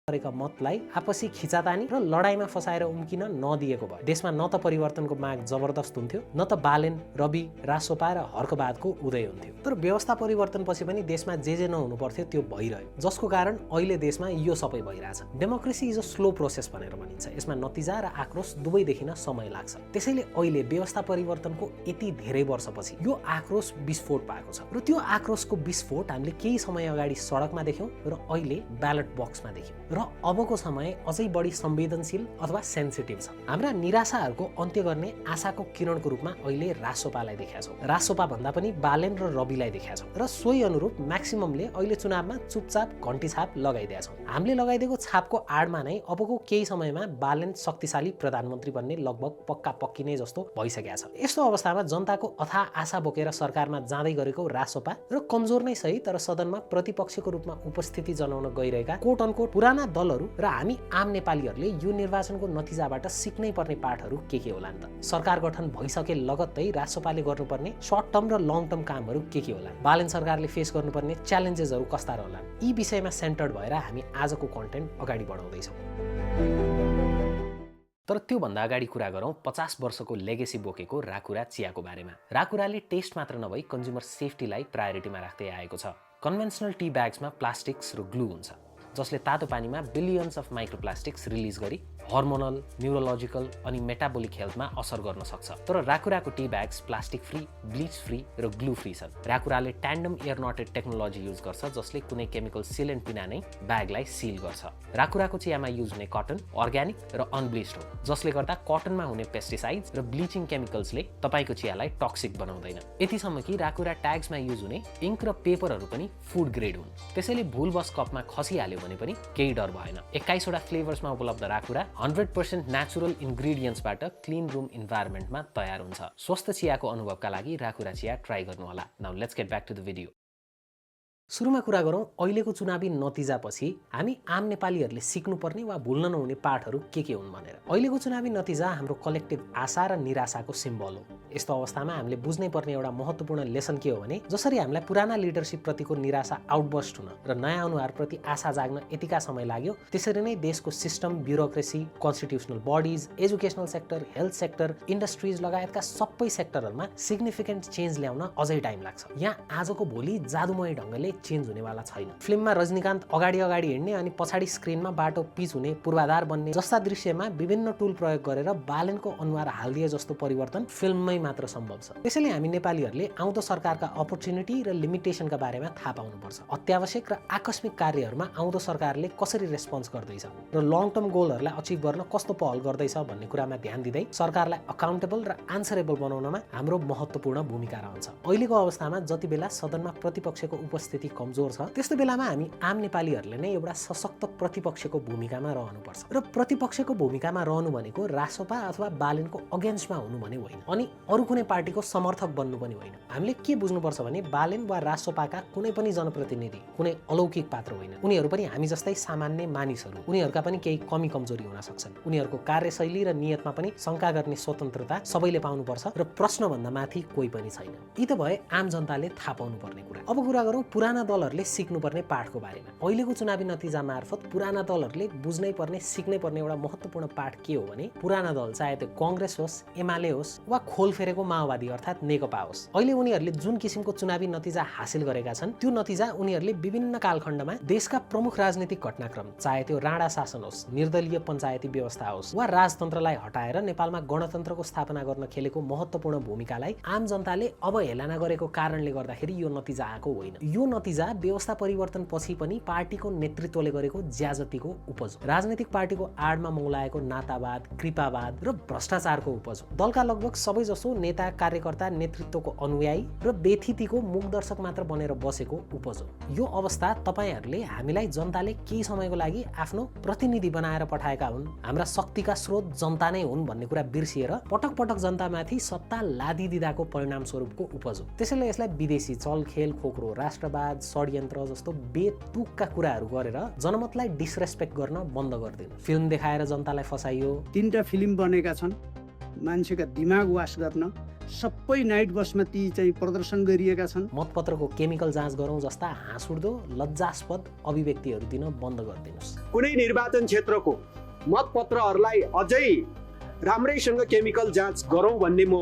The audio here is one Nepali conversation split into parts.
गरेका मतलाई आपसी खिचातानी र लडाईँमा फसाएर उम्किन नदिएको भयो। देशमा न त परिवर्तनको माग जबरदस्त हुन्थ्यो, न त बालेन, रवि, रासोपा र हर्कवादको उदय हुन्थ्यो। तर व्यवस्था परिवर्तनपछि पनि देशमा जे नहुनु पर्थ्यो त्यो भइरह्यो, जसको कारण अहिले देशमा यो सबै भइरहेछ। Democracy is a slow process भनेर भनिन्छ। यसमा नतिजा र आक्रोश दुवै देखिन समय लाग्छ। त्यसैले अहिले व्यवस्था परिवर्तनको यति धेरै वर्षपछि यो आक्रोश विस्फोट पाएको छ र त्यो आक्रोशको विस्फोट हामीले केही समय अगाडि सडकमा देख्यौं र अहिले ब्यालेट बक्समा देख्यौं र अबको समय अझै बढी संवेदनशील अथवा सेन्सिटिभ छ। हाम्रा निराशाहरूको अन्त्य गर्ने आशाको किरणको रूपमा अहिले रासोपालाई देखेका छौं। रासोपा भन्दा पनि बालेन र रविलाई देखेका छौं र सोही अनुरूप म्याक्सिममले अहिले चुनावमा चुपचाप घण्टी छाप लगाइदिएका छौं। हामीले लगाइदिएको छापको आडमा नै अबको केही समयमा बालेन शक्तिशाली प्रधानमन्त्री बन्ने लगभग पक्का पक्की नै जस्तो भइसकेको छ। यस्तो अवस्थामा जनताको अथाह आशा बोकेर सरकारमा जाँदै गरेको रासोपा र कमजोर नै सही तर सदनमा प्रतिपक्षको रूपमा उपस्थिति जनाउन गइरहेका कोट अनकोट पुराना दलहरू र हामी आम नेपालीहरूले यो निर्वाचनको नतिजाबाट सिक्नै पर्ने पाठहरू के होलान् त? सरकार गठन भइसके लगत्तै रासोपाले गर्नुपर्ने सर्ट टर्म र लङ टर्म कामहरू के होलान्? बालेन सरकारले फेस गर्नुपर्ने च्यालेन्जेसहरू कस्ता रहलान्? यी विषयमा सेन्टर्ड भएर हामी आजको कन्टेन्ट अगाडि बढाउँदैछौँ। तर त्यो भन्दा अगाडि कुरा गरौँ 50 वर्षको लेगेसी बोकेको राकुरा चियाको बारेमा। राकुराले टेस्ट मात्र नभई कन्ज्युमर सेफ्टीलाई प्रायोरिटीमा राख्दै आएको छ। कन्भेन्सनल टी ब्याग्समा प्लास्टिक्स र ग्लू हुन्छ, जसले तातो पानीमा बिलियन्स अफ माइक्रोप्लास्टिक्स रिलिज गरी हर्मोनल, न्युरोलोजिकल अनि मेटाबोलिक हेल्थमा असर गर्न सक्छ। तर राकुराको tea bags plastic free, bleach free र ग्लू फ्री छन्। राकुराले tandem air knotted technology use गर्छ, जसले कुनै केमिकल सिलेन्ट बिना नै ब्यागलाई सिल गर्छ। राकुराको चियामा युज हुने कटन अर्ग्यानिक र अनब्लिच्ड हो, जसले गर्दा कटनमा हुने पेस्टिसाइड्स र ब्लिचिङ केमिकल्सले तपाईको चियालाई टक्सिक बनाउँदैन। यतिसम्म कि राकुरा ट्याग्समा युज हुने इङ्क र पेपरहरू पनि फुड ग्रेड हुन्। त्यसैले भुलवश कपमा खसिहाल्यो भने पनि केही डर भएन। 21 वटा फ्लेभर्समा उपलब्ध राकुरा 100% नेचुरल इन्ग्रेडियन्ट्सबाट क्लिन रूम इन्भाइरोमेन्टमा तयार हुन्छ। स्वस्थ चियाको अनुभवका लागि राकुरा चिया ट्राई गर्नु होला। Now let's get back to the video. सुरुमा कुरा गरौँ अहिलेको चुनावी नतिजापछि हामी आम नेपालीहरूले सिक्नुपर्ने वा भुल्न नहुने पाठहरू के हुन् भनेर। अहिलेको चुनावी नतिजा हाम्रो कलेक्टिभ आशा र निराशाको सिम्बल हो। यस्तो अवस्थामा हामीले बुझ्नै पर्ने एउटा महत्त्वपूर्ण लेसन के हो भने जसरी हामीलाई पुराना लिडरसिप प्रतिको निराशा आउटबर्स्ट हुन र नयाँ अनुहारप्रति आशा जाग्न यतिका समय लाग्यो, त्यसरी नै देशको system, bureaucracy, constitutional bodies, educational sector, health sector, industries लगायतका सबै सेक्टरहरूमा सिग्निफिकेन्ट चेन्ज ल्याउन अझै टाइम लाग्छ। यहाँ आजको भोलि जादुमय ढङ्गले चेन्ज हुनेवाला छैन। फिल्ममा रजनीकान्त अगाडि हिँड्ने अनि पछाडि स्क्रिनमा बाटो पिच हुने, पूर्वाधार बन्ने जस्ता दृश्यमा विभिन्न टुल प्रयोग गरेर बालेनको अनुहार हाल्दिए जस्तो परिवर्तन फिल्ममै मात्र सम्भव छ। त्यसैले हामी नेपालीहरूले आउँदो सरकारका अपर्च्युनिटी र लिमिटेसनका बारेमा थाहा पाउनुपर्छ। अत्यावश्यक र आकस्मिक कार्यहरूमा आउँदो सरकारले कसरी रेस्पोन्स गर्दैछ र लङ टर्म गोलहरूलाई अचिभ गर्न कस्तो पहल गर्दैछ भन्ने कुरामा ध्यान दिँदै सरकारलाई अकाउन्टेबल र आन्सरेबल बनाउनमा हाम्रो महत्त्वपूर्ण भूमिका रहन्छ। अहिलेको अवस्थामा जति बेला सदनमा प्रतिपक्षको उपस्थिति कमजोर छ, त्यस्तो बेलामा हामी आम नेपालीहरूले नै एउटा सशक्त प्रतिपक्षको भूमिकामा रहनुपर्छ। र प्रतिपक्षको भूमिकामा रहनु भनेको रासोपा अथवा बालेनको अगेन्स्टमा हुनु भने होइन, अनि अरू कुनै पार्टीको समर्थक बन्नु पनि होइन। हामीले के बुझ्नुपर्छ भने बालेन वा रासोपाका कुनै पनि जनप्रतिनिधि कुनै अलौकिक पात्र होइन। उनीहरू पनि हामी जस्तै सामान्य मानिसहरू। उनीहरूका पनि केही कमी कमजोरी हुन सक्छन्। उनीहरूको कार्यशैली र नियतमा पनि शङ्का गर्ने स्वतन्त्रता सबैले पाउनुपर्छ र प्रश्नभन्दा माथि कोही पनि छैन। यी त भए आम जनताले थाहा पाउनुपर्ने कुरा। अब कुरा गरौँ पुराना दलहरूले सिक्नुपर्ने पाठको बारेमा। अहिलेको चुनावी नतिजा मार्फत पुराना दलहरूले बुझ्नै पर्ने, सिक्नै पर्ने एउटा महत्त्वपूर्ण पाठ के हो भने पुराना दल, चाहे त्यो कङ्ग्रेस होस्, एमाले होस् वा खोल फेरेको माओवादी अर्थात् नेकपा होस्, अहिले उनीहरूले जुन किसिमको चुनावी नतिजा हासिल गरेका छन् त्यो नतिजा उनीहरूले विभिन्न कालखण्डमा देशका प्रमुख राजनीतिक घटनाक्रम, चाहे त्यो राणा शासन होस्, निर्दलीय पञ्चायती व्यवस्था होस् वा राजतन्त्रलाई हटाएर नेपालमा गणतन्त्रको स्थापना गर्न खेलेको महत्त्वपूर्ण भूमिकालाई आम जनताले अवहेलना गरेको कारणले गर्दाखेरि यो नतिजा आएको होइन। यो नतिजा व्यवस्था परिवर्तन पछि पनि पार्टीको नेतृत्वले गरेको ज्याजतीको उपज हो। राजनीतिक पार्टीको आडमा मौलाएको नातावाद, कृपावाद र भ्रष्टाचारको उपज हो। दलका लगभग सबैजसो नेता, कार्यकर्ता नेतृत्वको अनुयायी र व्यथितिको मुखदर्शक मात्र बनेर बसेको उपज हो। यो अवस्था तपाईहरूले हामीलाई जनताले केही समयको लागि आफ्नो प्रतिनिधि बनाएर पठाएका हुन्, हाम्रा शक्तिका स्रोत जनता नै हुन् भन्ने कुरा बिर्सिएर पटक पटक जनतामाथि सत्ता लादिदिँदाको परिणाम स्वरूपको उपज हो। त्यसैले यसलाई विदेशी चलखेल, खोक्रो राष्ट्रवाद, षड्यन्त्र जस्तो बेतुकका कुराहरू गरेर जनमतलाई डिसरेस्पेक्ट गर्न बन्द गरिदिनु। फिल्म देखाएर जनतालाई फसाइयो। 3टा फिल्म बनेका छन्, मान्छेका दिमाग वास गर्न सबै नाइट बसमा ती चाहिँ प्रदर्शन गरिएका छन्। मतपत्रको केमिकल जाँच गरौँ जस्ता हाँसउठ्दो लज्जास्पद अभिव्यक्तिहरू दिन बन्द गरिदिनुहोस्। कुनै निर्वाचन क्षेत्रको मतपत्रहरूलाई अझै राम्रैसँग केमिकल जाँच गरौँ भन्ने म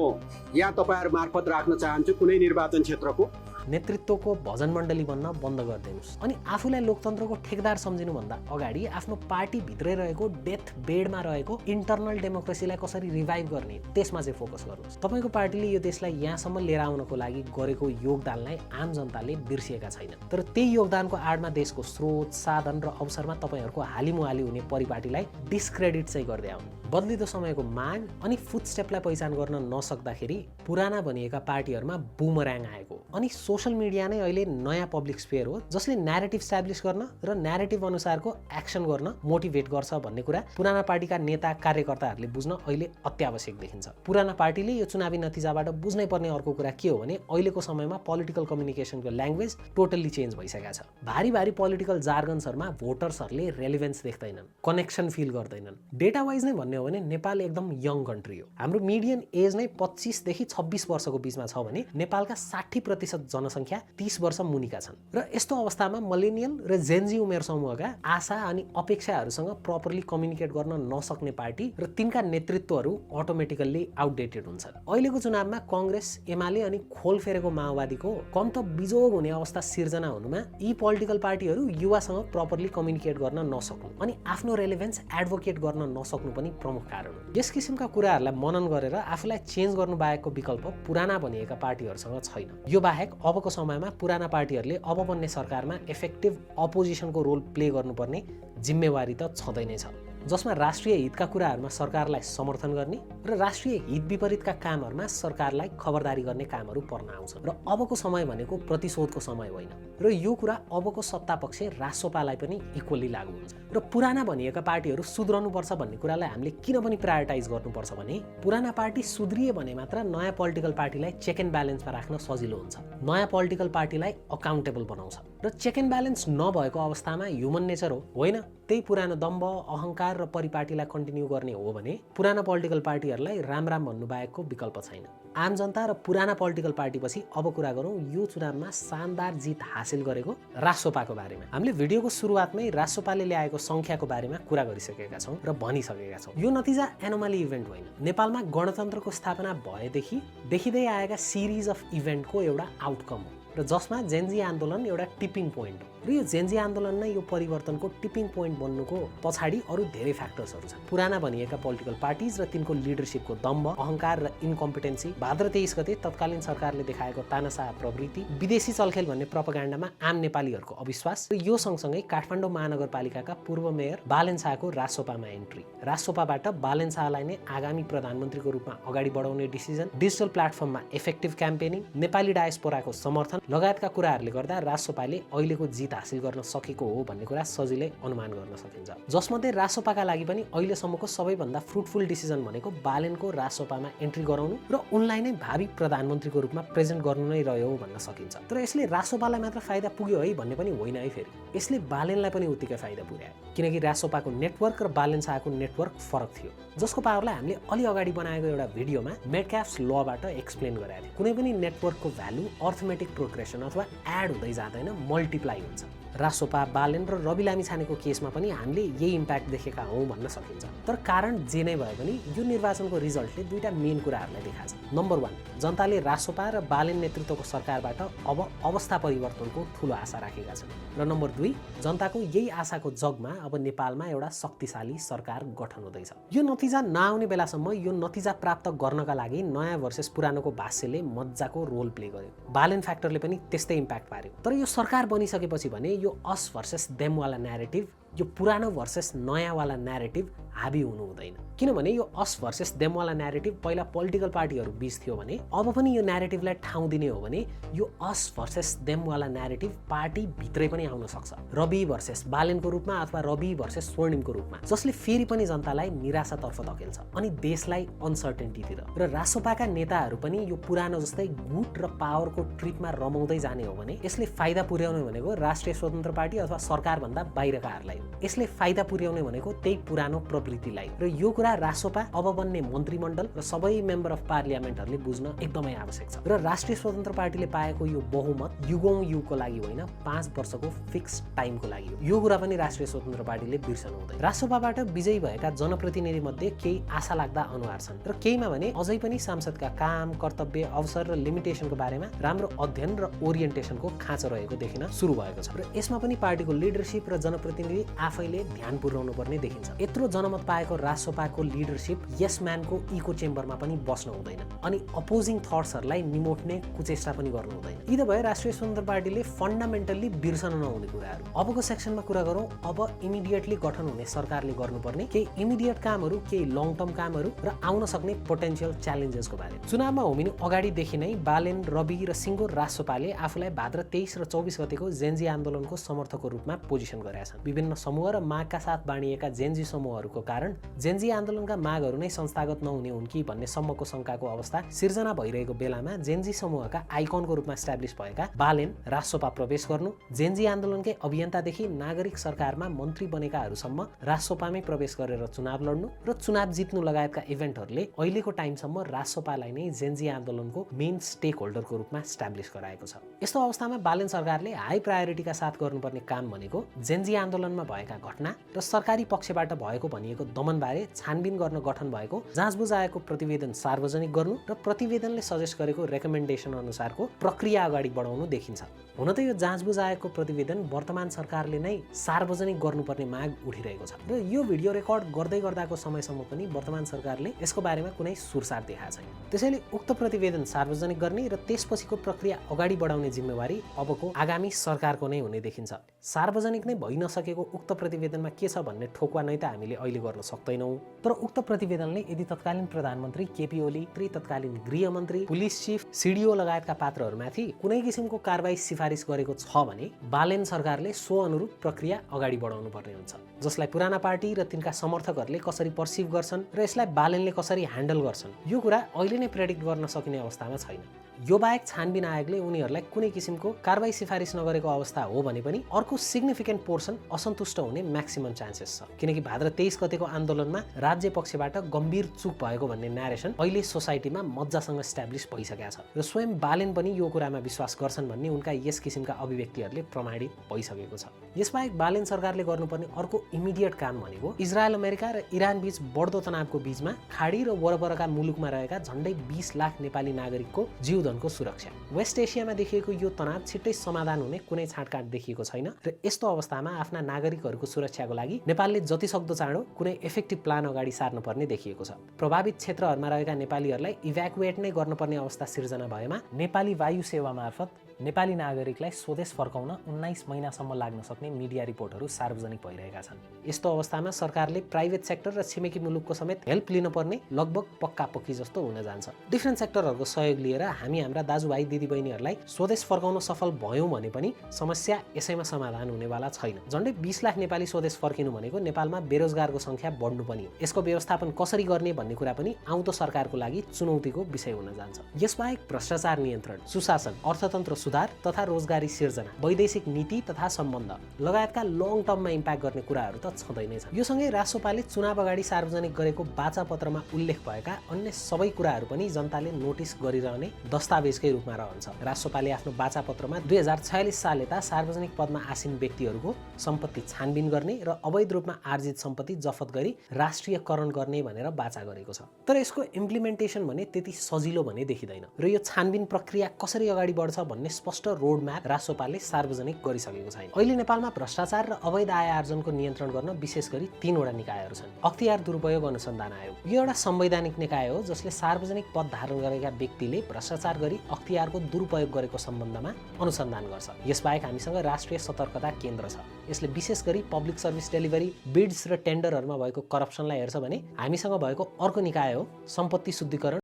यहाँ तपाईँहरू मार्फत राख्न चाहन्छु। कुनै निर्वाचन क्षेत्रको नेतृत्वको भजन मण्डली बन्न बन्द गरिदिनुहोस् अनि आफूलाई लोकतन्त्रको ठेकदार सम्झिनुभन्दा अगाडि आफ्नो पार्टी भित्रै रहेको डेथ बेडमा रहेको इन्टरनल डेमोक्रेसीलाई कसरी रिभाइभ गर्ने त्यसमा चाहिँ फोकस गर्नुहोस्। तपाईँको पार्टीले यो देशलाई यहाँसम्म लिएर आउनको लागि गरेको योगदानलाई आम जनताले बिर्सिएका छैनन्, तर त्यही योगदानको आडमा देशको स्रोत साधन र अवसरमा तपाईँहरूको हालिमुहाली हुने परिपाटीलाई डिस्क्रेडिट चाहिँ गर्दै आउनु। बदलिदो समयको माग अनि फुटस्टेपलाई पहिचान गर्न नसक्दाखेरि पुराना भनिएका पार्टीहरूमा बुमर्याङ आएको अनि सोशल मिडिया नै अहिले नयाँ पब्लिक स्फियर हो जसले न्यारेटिभ स्ट्याब्लिस गर्न र न्यारेटिभ अनुसारको एक्सन गर्न मोटिभेट गर्छ भन्ने कुरा पुराना पार्टीका नेता कार्यकर्ताहरूले बुझ्न अहिले अत्यावश्यक देखिन्छ। पुराना पार्टीले यो चुनावी नतिजाबाट बुझ्नै पर्ने अर्को कुरा के हो भने अहिलेको समयमा पोलिटिकल कम्युनिकेसनको ल्याङ्ग्वेज टोटल्ली चेन्ज भइसकेको छ। भारी भारी पोलिटिकल जार्गन्सहरूमा भोटर्सहरूले रेलिभेन्स देख्दैनन्, कनेक्सन फिल गर्दैनन्। डेटा वाइज नै भन्ने हो भने नेपाल एकदम यङ कन्ट्री हो। हाम्रो मिडियन एज नै 25 देखि 26 वर्षको बिचमा छ भने नेपालका 60% जनसङ्ख्या 30 वर्ष मुनिका छन् र यस्तो अवस्थामा मिलेनियल र जेनजी उमेर समूहका आशा अनि अपेक्षाहरूसँग प्रपरली कम्युनिकेट गर्न नसक्ने पार्टी र तिनका नेतृत्वहरू अटोमेटिकल्ली आउटडेटेड हुन्छन्। अहिलेको चुनावमा कांग्रेस एमाले अनि खोल फेरेको माओवादीको कम त बिजोग हुने अवस्था सिर्जना हुनुमा यी पोलिटिकल पार्टीहरू युवासँग प्रपरली कम्युनिकेट गर्न नसक्नु अनि आफ्नो रेलेभेन्स एडभोकेट गर्न नसक्नु पनि प्रमुख कारण हो। यस किसिमका कुराहरूलाई मनन गरेर आफूलाई चेन्ज गर्नु बाहेकको विकल्प पुराना भनिएका पार्टीहरूसँग छैन। यो बाहेक अबको समयमा पुराना पार्टीहरूले अब बन्ने सरकारमा इफेक्टिभ अपोजिसनको रोल प्ले गर्नुपर्ने जिम्मेवारी त छँदै नै छ, जसमा राष्ट्रिय हितका कुराहरूमा सरकारलाई समर्थन गर्ने र राष्ट्रिय हित विपरीतका कामहरूमा सरकारलाई खबरदारी गर्ने कामहरू पर्न आउँछ। र अबको समय भनेको प्रतिशोधको समय होइन र यो कुरा अबको सत्तापक्ष रासोपालाई पनि इक्वली लागू हुन्छ। र पुराना भनिएका पार्टीहरू सुध्रनुपर्छ भन्ने कुरालाई हामीले किन पनि प्रायोरिटाइज गर्नुपर्छ भने पुराना पार्टी सुध्रिए भने मात्र नयाँ पोलिटिकल पार्टीलाई चेक एन्ड ब्यालेन्समा राख्न सजिलो हुन्छ, नयाँ पोलिटिकल पार्टीलाई अकाउन्टेबल बनाउँछ। र चेक एन्ड ब्यालेन्स नभएको अवस्थामा ह्युमन नेचर हो होइन त्यही पुरानो दम्भ अहङ्कार र परिपाटीलाई कन्टिन्यू गर्ने हो भने पुराना पोलिटिकल पार्टीहरूलाई राम राम भन्नु बाहेकको विकल्प छैन। आम जनता र पुराना पोलिटिकल पार्टीपछि अब कुरा गरौँ यो चुनावमा शानदार जित हासिल गरेको रासोपाको बारेमा। हामीले भिडियोको सुरुवातमै रासोपाले ल्याएको संख्याको बारेमा कुरा गरिसकेका छौँ र भनिसकेका छौँ। यो नतिजा एनोमली इभेन्ट होइन, नेपालमा गणतन्त्रको स्थापना भएदेखि देखिँदै आएका सिरिज अफ इभेन्टको एउटा आउटकम हो र जसमा जेनजी आन्दोलन एउटा टिपिङ पोइन्ट हो र यो जेनजी आन्दोलन नै यो परिवर्तनको टिपिङ पोइन्ट बन्नुको पछाडि अरू धेरै फ्याक्टर्सहरू छन्। पुराना भनिएका पोलिटिकल पार्टिज र तिनको लिडरसिपको दम्भ अहङ्कार र इन्कम्पिटेन्सी, भाद्र 23 गते तत्कालीन सरकारले देखाएको तानाशाह प्रवृत्ति, विदेशी चलखेल भन्ने प्रोपागान्डामा आम नेपालीहरूको अविश्वास र यो सँगसँगै काठमाडौँ महानगरपालिकाका पूर्व मेयर बालेन शाहको रासोपामा एन्ट्री, रासोपाबाट बालेन शाहलाई नै आगामी प्रधानमन्त्रीको रूपमा अगाडि बढाउने डिसिजन, डिजिटल प्लेटफर्ममा इफेक्टिभ क्याम्पेनिङ, नेपाली डायस्पोराको समर्थन लगायतका कुराहरूले गर्दा रासोपाले अहिलेको जित हासिल गर्न सकेको हो भन्ने कुरा सजिलै अनुमान गर्न सकिन्छ। जसमध्ये रासोपाका लागि पनि अहिलेसम्मको सबैभन्दा फ्रुटफुल डिसिजन भनेको बालेनको रासोपामा एन्ट्री गराउनु र उनलाई नै भावी प्रधानमन्त्रीको रूपमा प्रेजेन्ट गर्नु नै रह्यो भन्न सकिन्छ। तर यसले रासोपालाई मात्र फाइदा पुग्यो है भन्ने पनि होइन है, फेरि यसले बालेनलाई पनि उत्तिकै फाइदा पुर्यायो किनकि रासोपाको नेटवर्क र बालेन शाहको नेटवर्क फरक थियो, जसको पावरलाई हामीले अलि अगाडि बनाएको एउटा भिडियोमा मेडक्याफ्स लबाट एक्सप्लेन गराएको थियो। कुनै पनि नेटवर्कको भ्यालु अर्थमेटिक प्रोग्रेसन अथवा एड हुँदै जाँदैन, मल्टिप्लाई हुन्छ। रासोपा बालेन र रवि लामिछानेको केसमा पनि हामीले यही इम्प्याक्ट देखेका हौँ भन्न सकिन्छ। तर कारण जे नै भए पनि यो निर्वाचनको रिजल्टले दुईटा मेन कुराहरूलाई देखाएको छ। नम्बर 1, जनताले रासोपा र बालेन नेतृत्वको सरकारबाट अब अवस्था परिवर्तनको ठूलो आशा राखेका छन् र नम्बर 2, जनताको यही आशाको जगमा अब नेपालमा एउटा शक्तिशाली सरकार गठन हुँदैछ। यो नतिजा नआउने बेलासम्म यो नतिजा प्राप्त गर्नका लागि नयाँ भर्सेस पुरानोको भाष्यले मज्जाको रोल प्ले गर्यो, बालेन फ्याक्टरले पनि त्यस्तै इम्प्याक्ट पार्यो। तर यो सरकार बनिसकेपछि भने यो अस भर्सेस देम वाला न्यारेटिभ, यो पुरानो भर्सेस नयाँ वाला न्यारेटिभ हाबी हुनु हुँदैन। किनभने यो अस भर्सेस देम वाला न्यारेटिभ पहिला पोलिटिकल पार्टीहरू बीच थियो भने अब पनि यो न्यारेटिभलाई ठाउँ दिने हो भने यो अस भर्सेस देम वाला न्यारेटिभ पार्टी भित्रै पनि आउन सक्छ, रवि भर्सेस बालेनको रूपमा अथवा रवि भर्सेस स्वर्णिमको रूपमा, जसले फेरि पनि जनतालाई निराशातर्फ धकेल्छ अनि देशलाई अनसर्टेन्टीतिर। र रासोपाका नेताहरू पनि यो पुरानो जस्तै गुट र पावरको ट्रिपमा रमाउँदै जाने हो भने यसले फाइदा पुर्याउने भनेको राष्ट्रिय स्वतन्त्र पार्टी अथवा सरकारभन्दा बाहिरकाहरूलाई हो। भयो। यसले फाइदा पुर्याउने भनेको त्यही पुरानो प्रवृत्तिलाई र यो कुरा रासोपा अब बन्ने मन्त्रीमण्डल र सबै मेम्बर अफ पार्लियामेन्टहरूले बुझ्न एकदमै आवश्यक छ र राष्ट्रिय स्वतन्त्र पार्टीले पाएको यो बहुमत युगौं लागि होइन 5 वर्षको फिक्स टाइमको लागि हो। यो कुरा पनि राष्ट्रिय स्वतन्त्र पार्टीले बिर्सनु हुँदैन। रासोपाबाट विजयी भएका जनप्रतिनिधि मध्ये केही आशा लाग्दा अनुहार छन् र केहीमा भने अझै पनि सांसदका काम, कर्तव्य, अवसर र लिमिटेसनको बारेमा राम्रो अध्ययन र ओरिएन्टेसनको खाँचो रहेको देखिन सुरु भएको छ र यसमा पनि पार्टीको लिडरशिप र जनप्रतिनिधि आफैले ध्यान पुर्याउनु पर्ने देखिन्छ। यत्रो जनमत पाएको रासोपाको लिडरशिप यस म्यानको इको चेम्बरमा पनि बस्नु हुँदैन अनि अपोजिङ थट्सहरूलाई निमोट्ने कुचेष्टा पनि गर्नु हुँदैन। यी त भए राष्ट्रिय स्वतन्त्र पार्टीले फन्डामेन्टल्ली बिर्सन नहुने कुराहरू। अबको सेक्सनमा कुरा गरौँ अब इमिडिएटली गठन हुने सरकारले गर्नुपर्ने केही इमिडिएट कामहरू, केही लङ टर्म कामहरू र आउन सक्ने पोटेन्शियल च्यालेन्जेसको बारेमा। चुनावमा होमिनु अगाडिदेखि नै बालेन, रवि र सिङ्गो रासोपाले आफूलाई भाद्र 23 र 24 गतेको जेन्जी आन्दोलनको समर्थकको रूपमा पोजिसन गरेका छन्। विभिन्न समूह र मागका साथ बाँडिएका जेन्जी समूहहरूको कारण जेन्जी आन्दोलनका मागहरू नै संस्थागत नहुने हुन् कि भन्ने सम्मको शंकाको अवस्था सिर्जना भइरहेको बेलामा जेन्जी समूहका आइकनको रूपमा एस्टाब्लिस भएका बालेन रासोपा प्रवेश गर्नु, जेन्जी आन्दोलनकै अभियन्तादेखि नागरिक सरकारमा मन्त्री बनेकाहरूसम्म रासोपामै प्रवेश गरेर चुनाव लड्नु र चुनाव जित्नु लगायतका इभेन्टहरूले अहिलेको टाइमसम्म रासोपालाई नै जेन्जी आन्दोलनको मेन स्टेक होल्डरको रूपमा एस्टाब्लिस गराएको छ। यस्तो अवस्थामा बालेन सरकारले हाई प्रायोरिटीका साथ गर्नुपर्ने काम भनेको जेन्जी आन्दोलनमा भएका घटना र सरकारी पक्षबाट भएको भनिएको दमनबारे छानबिन गर्न गठन भएको जाँचबुझ आएको प्रतिवेदन सार्वजनिक गर्नु र प्रतिवेदनले सजेस्ट गरेको रेकमेन्डेसन अनुसारको प्रक्रिया अगाडि बढाउनु देखिन्छ। हुन त यो जाँचबुझ आएको प्रतिवेदन वर्तमान सरकारले नै सार्वजनिक गर्नुपर्ने माग उठिरहेको छ र यो भिडियो रेकर्ड गर्दै गर्दाको समयसम्म पनि वर्तमान सरकारले यसको बारेमा कुनै सुरसार देखाएको छैन। त्यसैले उक्त प्रतिवेदन सार्वजनिक गर्ने र त्यसपछिको प्रक्रिया अगाडि बढाउने जिम्मेवारी अबको आगामी सरकारको नै हुने देखिन्छ। सार्वजनिक नै भइ नसकेको उक्त प्रतिवेदनमा के छ भन्ने ठोक्वा नै त हामीले अहिले गर्न सक्दैनौँ। तर उक्त प्रतिवेदनले यदि तत्कालीन प्रधानमन्त्री केपी ओली, तत्कालीन गृहमन्त्री, पुलिस चिफ, सिडिओ लगायतका पात्रहरूमाथि कुनै किसिमको कारबाही सिफारिस गरेको छ भने बालेन सरकारले सो अनुरूप प्रक्रिया अगाडि बढाउनु पर्ने हुन्छ, जसलाई पुराना पार्टी र तिनका समर्थकहरूले कसरी पर्सिभ गर्छन् र यसलाई बालेनले कसरी ह्यान्डल गर्छन् यो कुरा अहिले नै प्रेडिक्ट गर्न सकिने अवस्थामा छैन। यो बाहेक छानबिन आयोगले उनीहरूलाई कुनै किसिमको कारबाही सिफारिस नगरेको अवस्था हो भने पनि अर्को सिग्निफिकेन्ट पोर्सन असन्तुष्ट हुने म्याक्सिमम चान्सेस छ, किनकि भाद्र 23 गतेको आन्दोलनमा राज्य पक्षबाट गम्भीर चुक भएको भन्ने न्यारेसन अहिले सोसाइटीमा मज्जासँग एस्टाब्लिस भइसकेको छ र स्वयं बालेन पनि यो कुरामा विश्वास गर्छन् भन्ने उनका यस किसिमका अभिव्यक्तिहरूले प्रमाणित भइसकेको छ। यसबाहेक बालेन सरकारले गर्नुपर्ने अर्को इमिडिएट काम भनेको इजरायल, अमेरिका र इरान बीच बढ्दो तनावको बीचमा खाडी र वरपरका मुलुकमा रहेका झन्डै 20 लाख नेपाली नागरिकको जीवधनको सुरक्षा। वेस्ट एसियामा देखिएको यो तनाव छिट्टै समाधान हुने कुनै छाँटकाँट देखिएको छैन र यस्तो अवस्थामा आफ्ना नागरिकहरूको सुरक्षाको लागि नेपालले जति सक्दो चाँडो कुनै इफेक्टिभ प्लान अगाडि सार्नुपर्ने देखिएको छ। प्रभावित क्षेत्रहरूमा रहेका नेपालीहरूलाई इभ्याकुएट नै गर्नुपर्ने अवस्था सिर्जना भएमा नेपाली वायु सेवा मार्फत नेपाली नागरिकलाई स्वदेश फर्काउन 19 महिनासम्म लाग्न सक्ने मिडिया रिपोर्टहरू सार्वजनिक भइरहेका छन्। यस्तो अवस्थामा सरकारले प्राइभेट सेक्टर र छिमेकी मुलुकको समेत हेल्प लिन पर्ने लगभग पक्की जस्तो हुन जान्छ। डिफ्रेन्ट सेक्टरहरूको सहयोग लिएर हामी हाम्रा दाजुभाइ दिदीबहिनीहरूलाई स्वदेश फर्काउन सफल भयौँ भने पनि समस्या यसैमा समाधान हुनेवाला छैन। झन्डै 20 लाख नेपाली स्वदेश फर्किनु भनेको नेपालमा बेरोजगारको संख्या बढ्नु पनि हो। यसको व्यवस्थापन कसरी गर्ने भन्ने कुरा पनि आउँदो सरकारको लागि चुनौतीको विषय हुन जान्छ। यसबाहेक भ्रष्टाचार नियन्त्रण, सुशासन, अर्थतन्त्र सुधार तथा रोजगारी सिर्जना, वैदेशिक नीति तथा सम्बन्ध लगायतका लङ टर्ममा इम्प्याक्ट गर्ने कुराहरू त छँदै नै छन्। यो सँगै रासोपाले चुनाव अगाडि सार्वजनिक गरेको बाचापत्रमा उल्लेख भएका अन्य सबै कुराहरू पनि जनताले नोटिस गरिरहने दस्तावेजकै रूपमा रहन्छ। रासोपाले आफ्नो बाचापत्रमा 2046 साल यता सार्वजनिक पदमा आसीन व्यक्तिहरूको सम्पत्ति छानबिन गर्ने र अवैध रूपमा आर्जित सम्पत्ति जफत गरी राष्ट्रियकरण गर्ने भनेर बाचा गरेको छ। तर यसको इम्प्लिमेन्टेसन भने त्यति सजिलो भने देखिँदैन र यो छानबिन प्रक्रिया कसरी अगाडि बढ्छ भन्ने स्पष्ट रोड म्याप रासोपाले सार्वजनिक गरिसकेको छैन। अहिले नेपालमा भ्रष्टाचार र अवैध आय आर्जनको नियन्त्रण गर्न विशेष गरी 3 वटा निकायहरू छन्। अख्तियार दुरुपयोग अनुसन्धान आयोग यो एउटा संवैधानिक निकाय हो जसले सार्वजनिक पद धारण गरेका व्यक्तिले भ्रष्टाचार गरी अख्तियारको दुरुपयोग गरेको सम्बन्धमा अनुसन्धान गर्छ। यसबाहेक हामीसँग राष्ट्रिय सतर्कता केन्द्र छ। यसले विशेष गरी पब्लिक सर्भिस डेलिभरी, बिड्स र टेन्डरहरूमा भएको करप्सनलाई हेर्छ भने हामीसँग भएको अर्को निकाय हो सम्पत्ति शुद्धिकरण